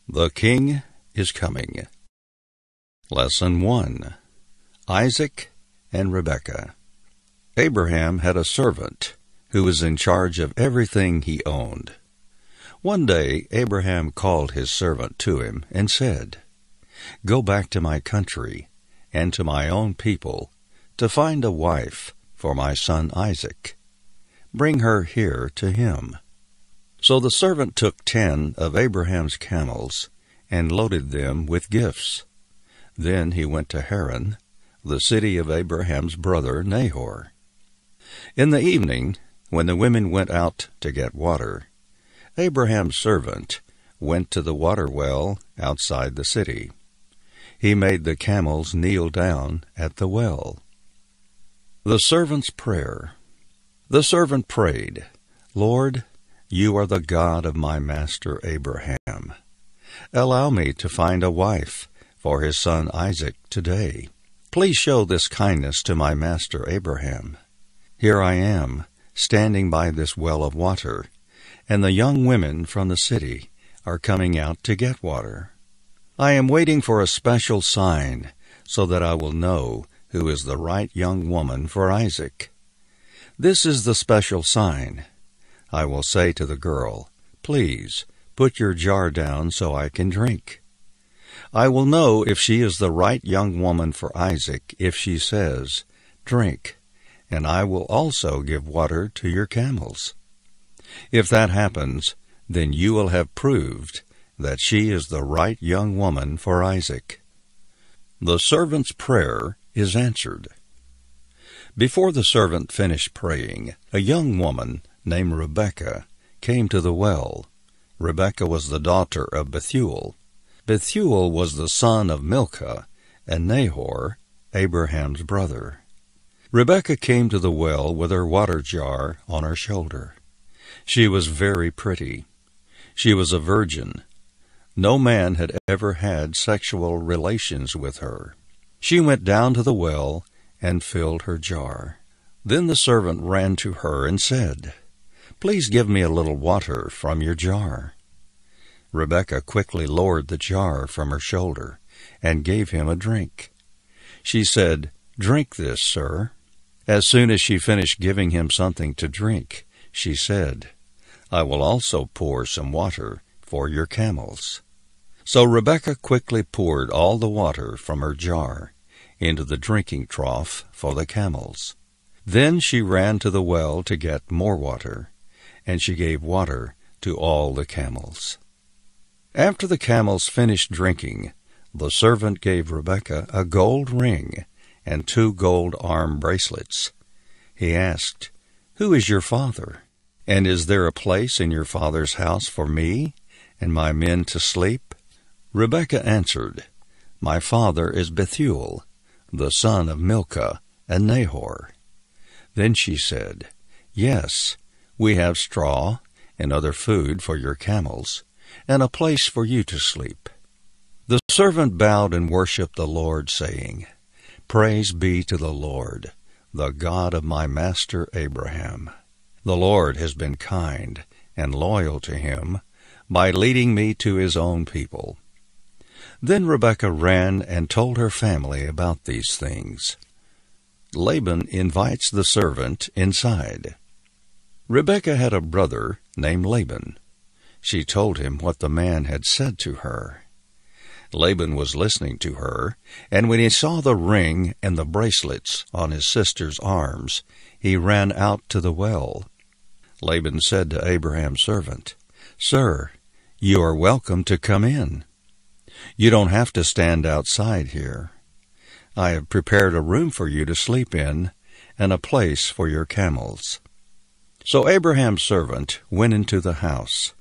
The King is Coming. Lesson 1. Isaac and Rebekah. Abraham had a servant who was in charge of everything he owned. One day Abraham called his servant to him and said, "Go back to my country and to my own people to find a wife for my son Isaac. Bring her here to him." So the servant took 10 of Abraham's camels and loaded them with gifts. Then he went to Haran, the city of Abraham's brother Nahor. In the evening, when the women went out to get water, Abraham's servant went to the water well outside the city. He made the camels kneel down at the well. The servant's prayer. The servant prayed, "Lord, you are the God of my master Abraham. Allow me to find a wife for his son Isaac today. Please show this kindness to my master Abraham. Here I am, standing by this well of water, and the young women from the city are coming out to get water. I am waiting for a special sign so that I will know who is the right young woman for Isaac. This is the special sign. I will say to the girl, 'Please, put your jar down so I can drink.' I will know if she is the right young woman for Isaac if she says, 'Drink, and I will also give water to your camels.' If that happens, then you will have proved that she is the right young woman for Isaac." The servant's prayer is answered. Before the servant finished praying, a young woman named Rebekah came to the well. Rebekah was the daughter of Bethuel. Bethuel was the son of Milcah, and Nahor, Abraham's brother. Rebekah came to the well with her water jar on her shoulder. She was very pretty. She was a virgin. No man had ever had sexual relations with her. She went down to the well and filled her jar. Then the servant ran to her and said, "Please give me a little water from your jar." Rebekah quickly lowered the jar from her shoulder and gave him a drink. She said, "Drink this, sir." As soon as she finished giving him something to drink, she said, "I will also pour some water for your camels." So Rebekah quickly poured all the water from her jar into the drinking trough for the camels. Then she ran to the well to get more water, and she gave water to all the camels. After the camels finished drinking, the servant gave Rebekah a gold ring and 2 gold arm bracelets. He asked, "Who is your father? And is there a place in your father's house for me and my men to sleep?" Rebekah answered, "My father is Bethuel, the son of Milcah and Nahor." Then she said, "Yes, we have straw and other food for your camels, and a place for you to sleep." The servant bowed and worshipped the Lord, saying, "Praise be to the Lord, the God of my master Abraham. The Lord has been kind and loyal to him by leading me to his own people." Then Rebekah ran and told her family about these things. Laban invites the servant inside. Rebekah had a brother named Laban. She told him what the man had said to her. Laban was listening to her, and when he saw the ring and the bracelets on his sister's arms, he ran out to the well. Laban said to Abraham's servant, "Sir, you are welcome to come in. You don't have to stand outside here. I have prepared a room for you to sleep in and a place for your camels." So Abraham's servant went into the house.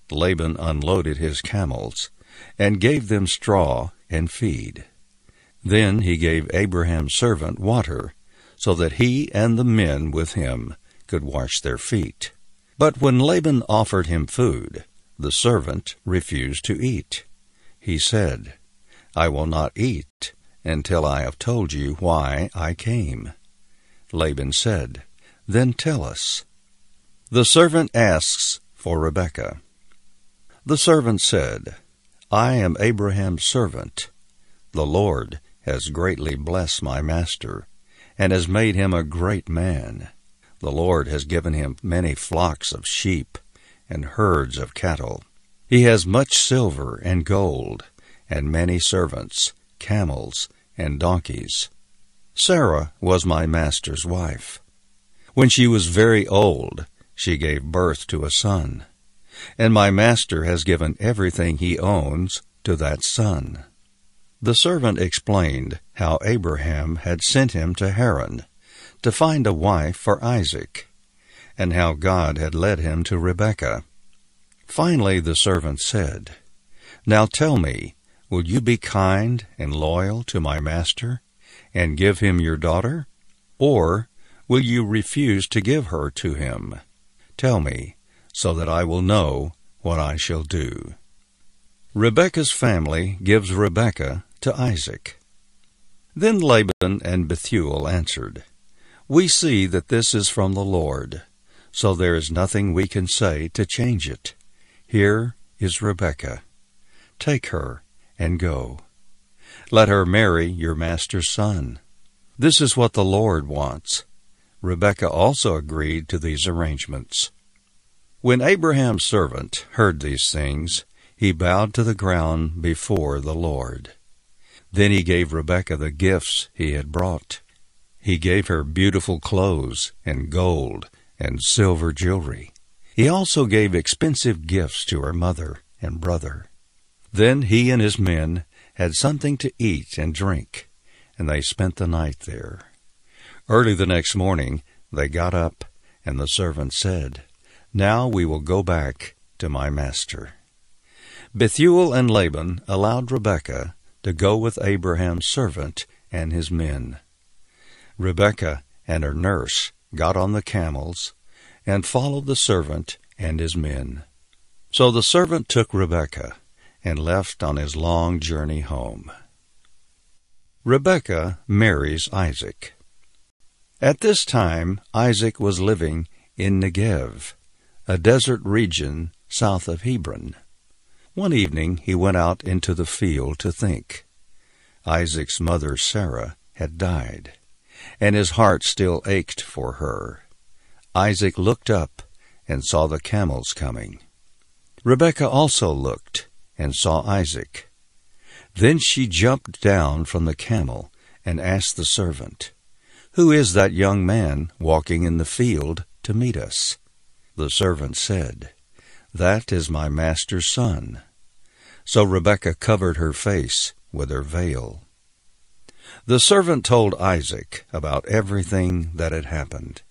Laban unloaded his camels and gave them straw and feed. Then he gave Abraham's servant water so that he and the men with him could wash their feet. But when Laban offered him food, the servant refused to eat. He said, "I will not eat until I have told you why I came." Laban said, "Then tell us." The servant asks for Rebekah. The servant said, I am Abraham's servant. The Lord has greatly blessed my master, and has made him a great man. The Lord has given him many flocks of sheep and herds of cattle. He has much silver and gold, and many servants, camels, and donkeys. Sarah was my master's wife. When she was very old, she gave birth to a son, and my master has given everything he owns to that son. The servant explained how Abraham had sent him to Haran to find a wife for Isaac, and how God had led him to Rebekah. Finally the servant said, "Now tell me, will you be kind and loyal to my master, and give him your daughter? Or will you refuse to give her to him? Tell me, so that I will know what I shall do." Rebekah's family gives Rebekah to Isaac. Then Laban and Bethuel answered, "We see that this is from the Lord, so there is nothing we can say to change it. Here is Rebekah. Take her and go. Let her marry your master's son. This is what the Lord wants." Rebekah also agreed to these arrangements. When Abraham's servant heard these things, he bowed to the ground before the Lord. Then he gave Rebekah the gifts he had brought. He gave her beautiful clothes and gold and silver jewelry. He also gave expensive gifts to her mother and brother. Then he and his men had something to eat and drink, and they spent the night there. Early the next morning they got up, and the servant said, "Now we will go back to my master." Bethuel and Laban allowed Rebekah to go with Abraham's servant and his men. Rebekah and her nurse got on the camels and followed the servant and his men. So the servant took Rebekah and left on his long journey home. Rebekah marries Isaac. At this time Isaac was living in Negev, a desert region south of Hebron. One evening he went out into the field to think. Isaac's mother Sarah had died, and his heart still ached for her. Isaac looked up and saw the camels coming. Rebekah also looked and saw Isaac. Then she jumped down from the camel and asked the servant, "Who is that young man walking in the field to meet us?" The servant said, "That is my master's son." So Rebekah covered her face with her veil. The servant told Isaac about everything that had happened.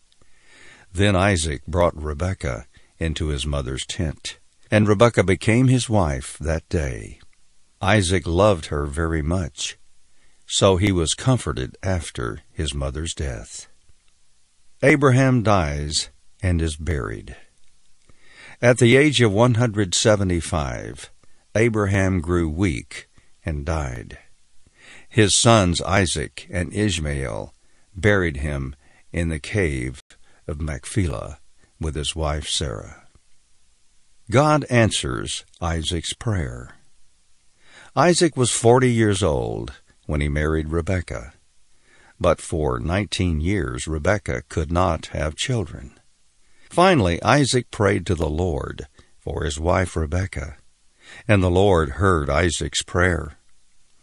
Then Isaac brought Rebekah into his mother's tent, and Rebekah became his wife that day. Isaac loved her very much, so he was comforted after his mother's death. Abraham dies and is buried. At the age of 175, Abraham grew weak and died. His sons Isaac and Ishmael buried him in the cave of Machpelah with his wife Sarah. God answers Isaac's prayer. Isaac was 40 years old when he married Rebekah, but for 19 years Rebekah could not have children. Finally, Isaac prayed to the Lord for his wife Rebekah, and the Lord heard Isaac's prayer.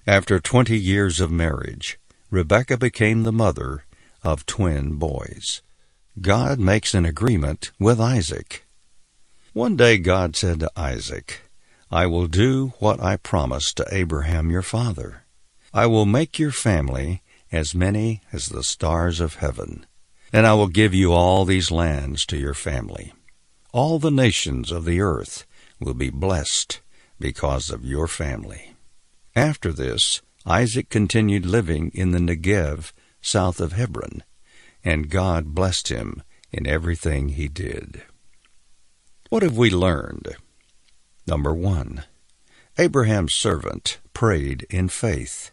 After 20 years of marriage, Rebekah became the mother of twin boys. God makes an agreement with Isaac. One day God said to Isaac, "I will do what I promised to Abraham your father. I will make your family as many as the stars of heaven, and I will give you all these lands to your family. All the nations of the earth will be blessed because of your family." After this, Isaac continued living in the Negev south of Hebron, and God blessed him in everything he did. What have we learned? Number 1. Abraham's servant prayed in faith.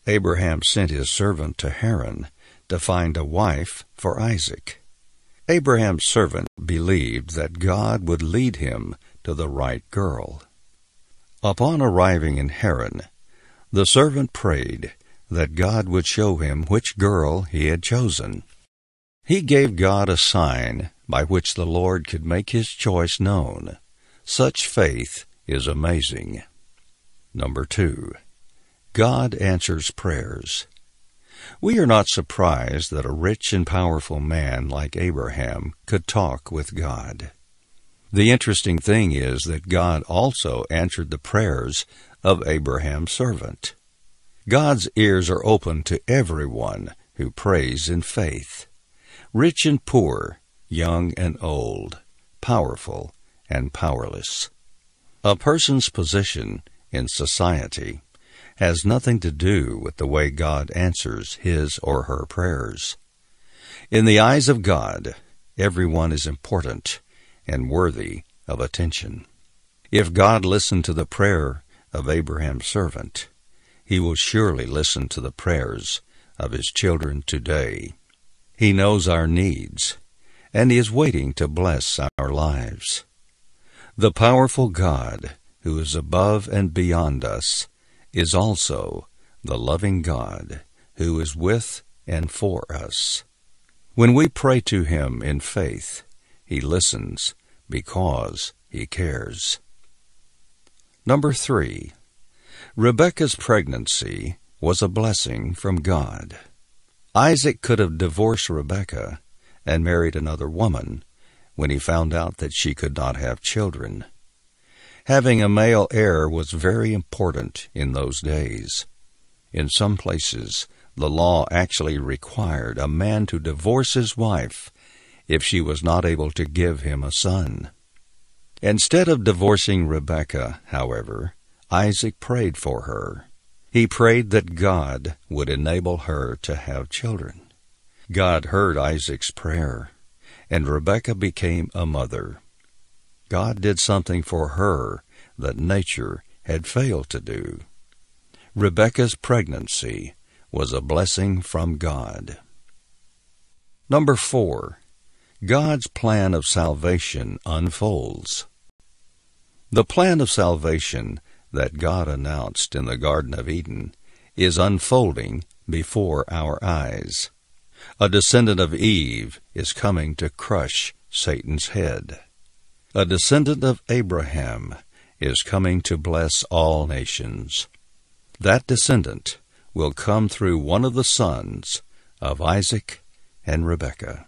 Abraham sent his servant to Haran to find a wife for Isaac. Abraham's servant believed that God would lead him to the right girl. Upon arriving in Haran, the servant prayed that God would show him which girl he had chosen. He gave God a sign by which the Lord could make his choice known. Such faith is amazing. Number 2. God answers prayers. We are not surprised that a rich and powerful man like Abraham could talk with God. The interesting thing is that God also answered the prayers of Abraham's servant. God's ears are open to everyone who prays in faith. Rich and poor, young and old, powerful and powerless. A person's position in society has nothing to do with the way God answers his or her prayers. In the eyes of God, everyone is important and worthy of attention. If God listened to the prayer of Abraham's servant, he will surely listen to the prayers of his children today. He knows our needs, and he is waiting to bless our lives. The powerful God, who is above and beyond us, is also the loving God who is with and for us. When we pray to him in faith, he listens because he cares. Number 3. Rebekah's pregnancy was a blessing from God. Isaac could have divorced Rebekah and married another woman when he found out that she could not have children. Having a male heir was very important in those days. In some places, the law actually required a man to divorce his wife if she was not able to give him a son. Instead of divorcing Rebekah, however, Isaac prayed for her. He prayed that God would enable her to have children. God heard Isaac's prayer, and Rebekah became a mother. God did something for her that nature had failed to do. Rebekah's pregnancy was a blessing from God. Number 4. God's plan of salvation unfolds. The plan of salvation that God announced in the Garden of Eden is unfolding before our eyes. A descendant of Eve is coming to crush Satan's head. A descendant of Abraham is coming to bless all nations. That descendant will come through one of the sons of Isaac and Rebekah.